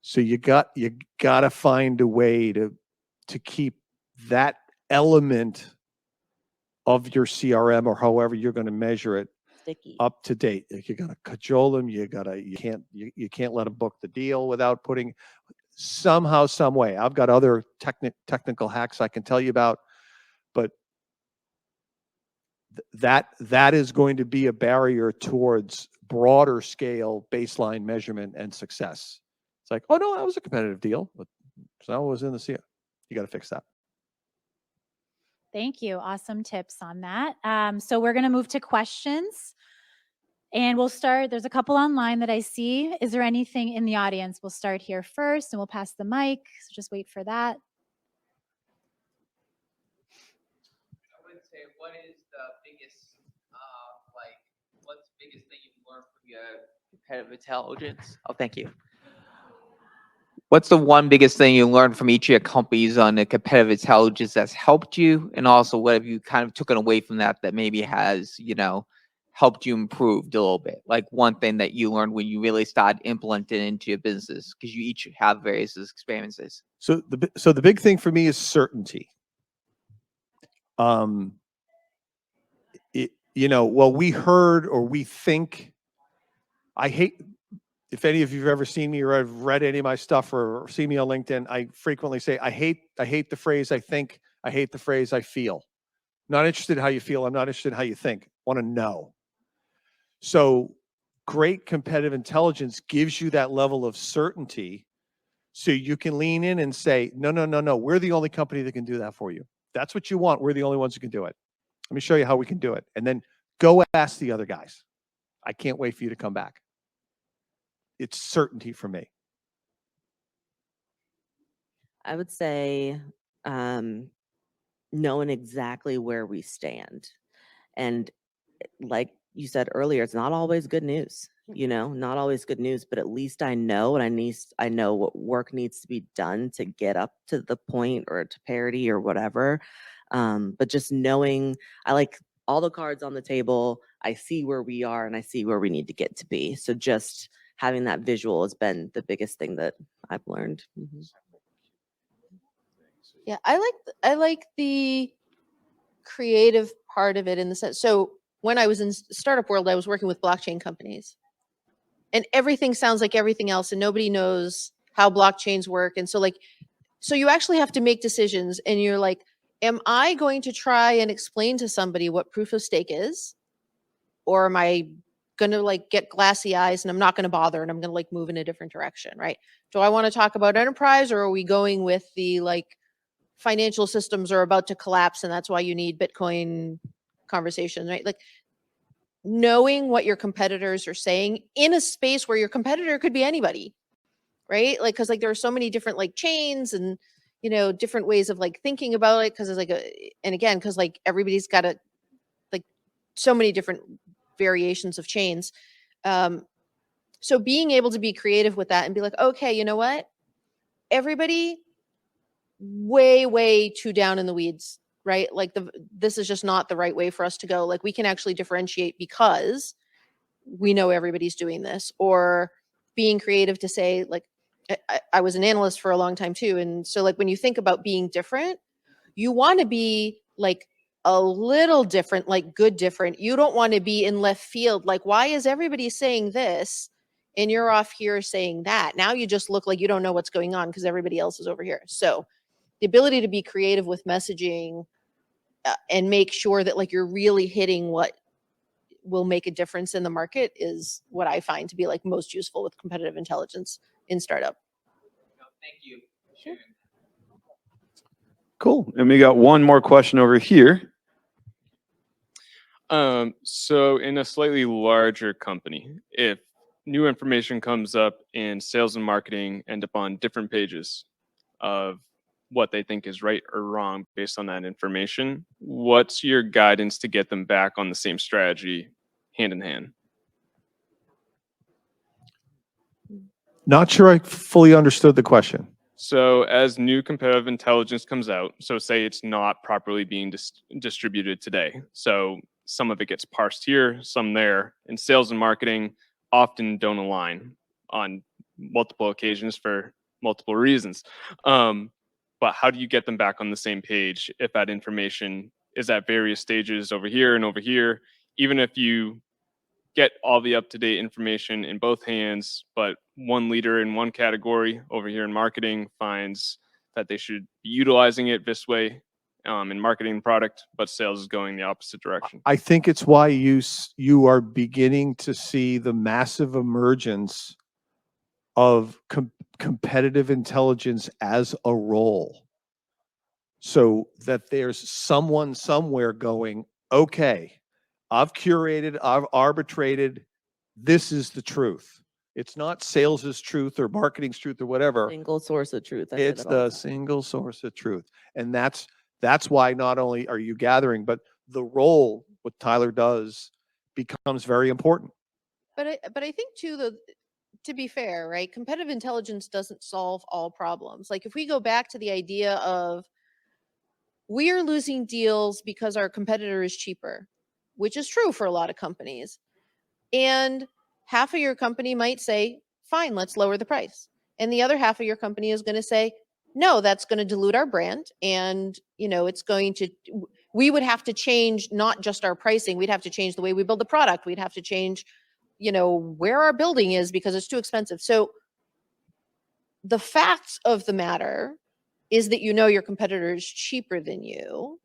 So you got to find a way to keep that element of your CRM, or however you're going to measure it, Sticky. up to date. Like, you're going to cajole them. You can't let them book the deal without putting somehow, some way. I've got other technical hacks I can tell you about, but that is going to be a barrier towards broader scale baseline measurement and success. It's like, oh no, that was a competitive deal, but so was in the CRM. You got to fix that. Thank you. Awesome tips on that. So we're going to move to questions. And we'll start, there's a couple online that I see. Is there anything in the audience? We'll start here first and we'll pass the mic. So just wait for that. I would say, what is the biggest, what's the biggest thing you've learned from your competitive intelligence? Oh, thank you. What's the one biggest thing you learned from each of your companies on the competitive intelligence that's helped you? And also, what have you kind of taken away from that maybe has, helped you improve a little bit? Like one thing that you learned when you really started implementing into your business, because you each have various experiences. So the big thing for me is certainty. Well, we heard or we think. I hate, if any of you have ever seen me or have read any of my stuff or seen me on LinkedIn, I frequently say, I hate the phrase I think, I hate the phrase I feel. Not interested in how you feel. I'm not interested in how you think. I want to know. So great competitive intelligence gives you that level of certainty, so you can lean in and say, no, we're the only company that can do that for you. That's what you want. We're the only ones who can do it. Let me show you how we can do it. And then go ask the other guys. I can't wait for you to come back. it's certainty for me. I would say knowing exactly where we stand. And like you said earlier, it's not always good news, not always good news, but at least I know, and I know what work needs to be done to get up to the point or to parity or whatever. But just knowing, I like all the cards on the table. I see where we are and I see where we need to get to be. So just having that visual has been the biggest thing that I've learned. Yeah, I like the creative part of it in the sense. So when I was in startup world, I was working with blockchain companies, and everything sounds like everything else, and nobody knows how blockchains work. And so you actually have to make decisions, and you're like, am I going to try and explain to somebody what proof of stake is, or am I going to like get glassy eyes and I'm not going to bother and I'm going to like move in a different direction, right? Do I want to talk about enterprise, or are we going with the like financial systems are about to collapse and that's why you need Bitcoin conversation, right? Like knowing what your competitors are saying in a space where your competitor could be anybody, right? Like, cause like there are so many different like chains and, different ways of like thinking about it. Cause it's like, and again, cause like everybody's got like so many different variations of chains. So being able to be creative with that and be like, okay, you know what? Everybody way too down in the weeds, right? Like this is just not the right way for us to go. Like we can actually differentiate because we know everybody's doing this, or being creative to say like I was an analyst for a long time too, and so like when you think about being different, you want to be like a little different, like good different. You don't want to be in left field, like why is everybody saying this and you're off here saying that? Now you just look like you don't know what's going on because everybody else is over here. So the ability to be creative with messaging and make sure that like you're really hitting what will make a difference in the market is what I find to be like most useful with competitive intelligence in startup. Thank you. Sure. Cool. And we got one more question over here. So in a slightly larger company, if new information comes up and sales and marketing end up on different pages of what they think is right or wrong based on that information, what's your guidance to get them back on the same strategy hand in hand? Not sure I fully understood the question. So as new competitive intelligence comes out, so say it's not properly being distributed today. So some of it gets parsed here, some there, and sales and marketing often don't align on multiple occasions for multiple reasons. But how do you get them back on the same page if that information is at various stages over here, even if you get all the up-to-date information in both hands, but one leader in one category over here in marketing finds that they should be utilizing it this way in marketing the product, but sales is going the opposite direction. I think it's why you are beginning to see the massive emergence of competitive intelligence as a role. So that there's someone somewhere going, okay, I've curated, I've arbitrated, this is the truth. It's not sales's truth or marketing's truth or whatever. Single source of truth. I say It's that all the time. single source of truth. And that's why not only are you gathering, but the role, what Tyler does, becomes very important. But I think too, though, to be fair, right? Competitive intelligence doesn't solve all problems. Like if we go back to the idea of we are losing deals because our competitor is cheaper, which is true for a lot of companies. And half of your company might say, fine, let's lower the price. And the other half of your company is going to say, no, that's going to dilute our brand. And, it's going to, we would have to change not just our pricing, we'd have to change the way we build the product. We'd have to change, where our building is because it's too expensive. So the facts of the matter is that your competitor is cheaper than you.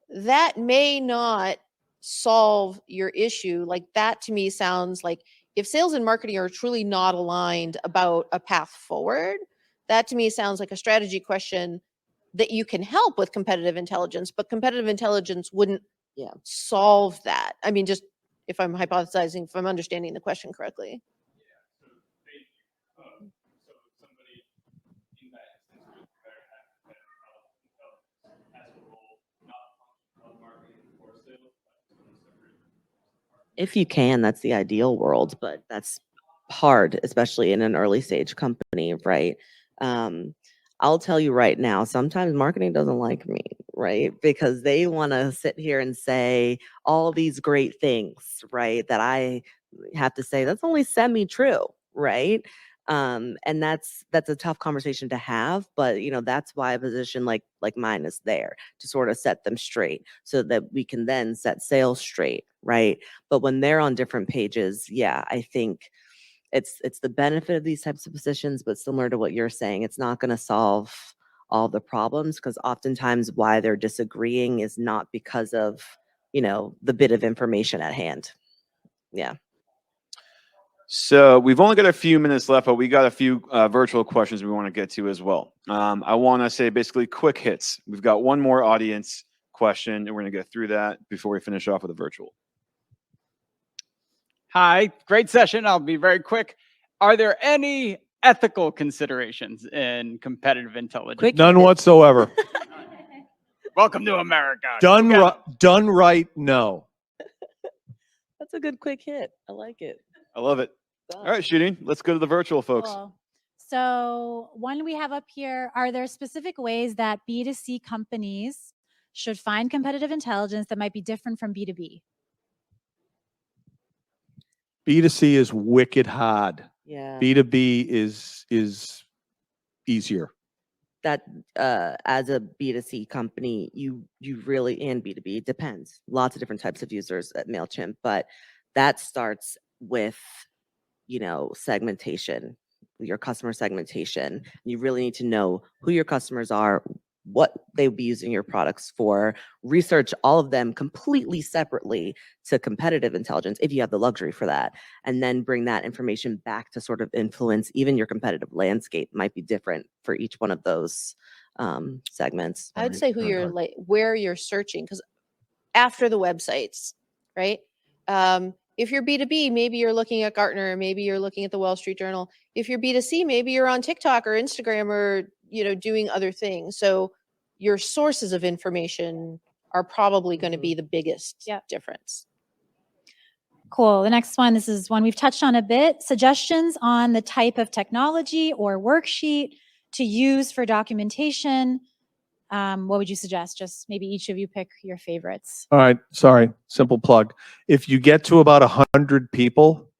That may not solve your issue. Like that to me sounds like if sales and marketing are truly not aligned about a path forward, that to me sounds like a strategy question that you can help with competitive intelligence, but competitive intelligence wouldn't solve that. I mean, just if I'm hypothesizing, if I'm understanding the question correctly. If you can, that's the ideal world, but that's hard, especially in an early stage company, right? I'll tell you right now, sometimes marketing doesn't like me, right? Because they want to sit here and say all these great things, right? That I have to say that's only semi-true, right? And that's a tough conversation to have, but that's why a position like mine is there to sort of set them straight so that we can then set sales straight, right? But when they're on different pages, yeah, I think it's the benefit of these types of positions, but similar to what you're saying, it's not going to solve all the problems, because oftentimes why they're disagreeing is not because of the bit of information at hand. Yeah. So we've only got a few minutes left, but we got a few virtual questions we want to get to as well. I want to say basically quick hits. We've got one more audience question, and we're going to get through that before we finish off with a virtual. Hi, great session. I'll be very quick. Are there any ethical considerations in competitive intelligence? Quick None hit. whatsoever. Welcome to America. Done Look at right. Done right. No. That's a good quick hit. I like it. I love it. Done. All right, shooting. Let's go to the virtual, folks. Cool. So one we have up here, are there specific ways that B2C companies should find competitive intelligence that might be different from B2B? B2C is wicked hard. Yeah. B2B is easier. That as a B2C company, you really, and B2B, it depends. Lots of different types of users at MailChimp, but that starts with segmentation, your customer segmentation. You really need to know who your customers are, what they would be using your products for, research all of them completely separately to competitive intelligence, if you have the luxury for that, and then bring that information back to sort of influence even your competitive landscape. Might be different for each one of those segments. I'd say where you're searching, because after the websites, right? If you're B2B, maybe you're looking at Gartner, maybe you're looking at the Wall Street Journal. If you're B2C, maybe you're on TikTok or Instagram or, doing other things. So your sources of information are probably going to be the biggest difference. Cool. The next one, this is one we've touched on a bit. Suggestions on the type of technology or worksheet to use for documentation. What would you suggest? Just maybe each of you pick your favorites. All right. Sorry. Simple plug. If you get to about 100 people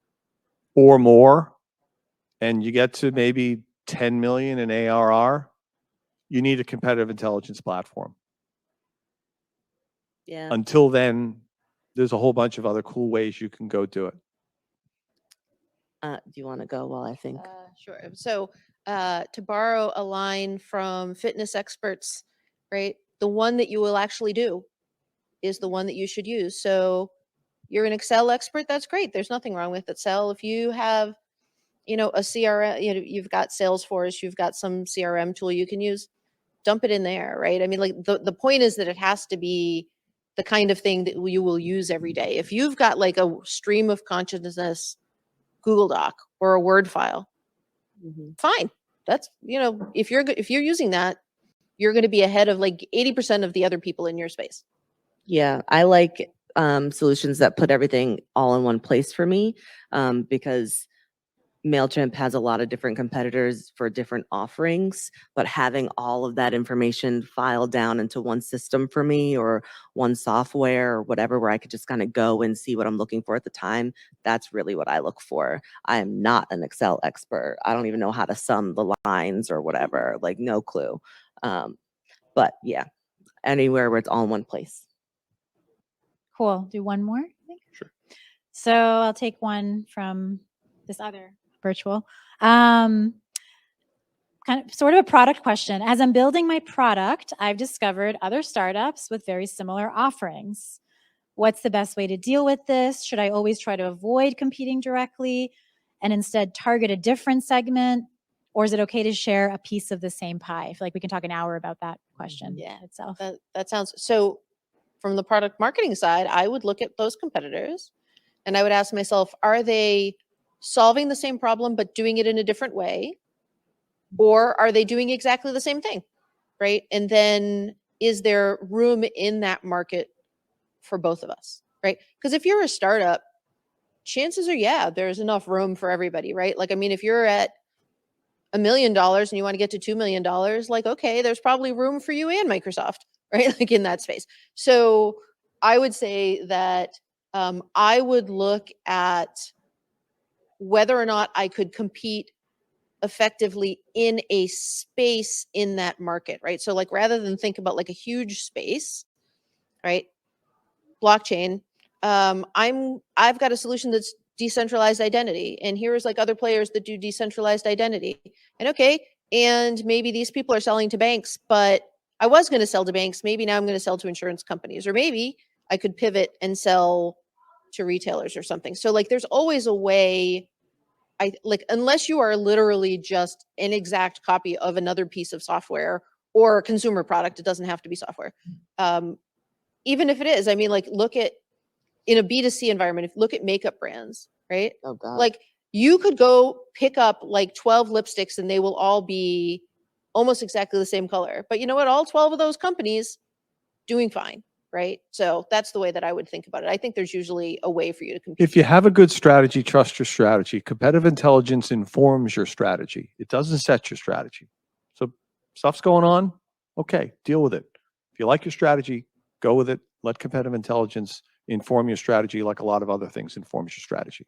or more, and you get to maybe 10 million in ARR, you need a competitive intelligence platform. Yeah. Until then, there's a whole bunch of other cool ways you can go do it. Do you want to go while I think? Sure. So to borrow a line from fitness experts, right? The one that you will actually do is the one that you should use. So you're an Excel expert, that's great. There's nothing wrong with Excel. If you have, a CRM, you've got Salesforce, you've got some CRM tool you can use, dump it in there, right? I mean, like the point is that it has to be the kind of thing that you will use every day. If you've got like a stream of consciousness Google Doc or a Word file, fine. That's, if you're using that, you're going to be ahead of like 80% of the other people in your space. Yeah, I like solutions that put everything all in one place for me, because MailChimp has a lot of different competitors for different offerings, but having all of that information filed down into one system for me, or one software or whatever, where I could just kind of go and see what I'm looking for at the time, that's really what I look for. I am not an Excel expert. I don't even know how to sum the lines or whatever, like no clue. But yeah, anywhere where it's all in one place. Cool. Do one more? Sure. So I'll take one from this other virtual. Kind of sort of a product question. As I'm building my product, I've discovered other startups with very similar offerings. What's the best way to deal with this? Should I always try to avoid competing directly and instead target a different segment? Or is it okay to share a piece of the same pie? I feel like we can talk an hour about that question itself. That sounds so. From the product marketing side, I would look at those competitors and I would ask myself, are they solving the same problem but doing it in a different way? Or are they doing exactly the same thing? Right? And then is there room in that market for both of us? Right? Because if you're a startup chances are, yeah, there's enough room for everybody, right? Like, I mean, if you're at $1 million and you want to get to $2 million, like, okay, there's probably room for you and Microsoft, right? Like in that space. So I would say that I would look at whether or not I could compete effectively in a space in that market, right? So like rather than think about like a huge space, right? Blockchain, I've got a solution that's decentralized identity, and here's like other players that do decentralized identity. And okay, and maybe these people are selling to banks, but I was going to sell to banks, maybe now I'm going to sell to insurance companies, or maybe I could pivot and sell to retailers or something. So like there's always a way. I like, unless you are literally just an exact copy of another piece of software or a consumer product, it doesn't have to be software. Even if it is, I mean, like look at in a B2C environment, if look at makeup brands, right? Oh God. Like you could go pick up like 12 lipsticks and they will all be almost exactly the same color. But you know what? All 12 of those companies doing fine, right? So that's the way that I would think about it. I think there's usually a way for you to compete. If you have a good strategy, trust your strategy. Competitive intelligence informs your strategy. It doesn't set your strategy. So stuff's going on. Okay, deal with it. If you like your strategy, go with it. Let competitive intelligence inform your strategy like a lot of other things informs your strategy.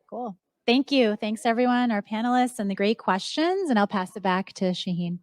Cool. Thank you. Thanks everyone, our panelists, and the great questions. And I'll pass it back to Shaheen.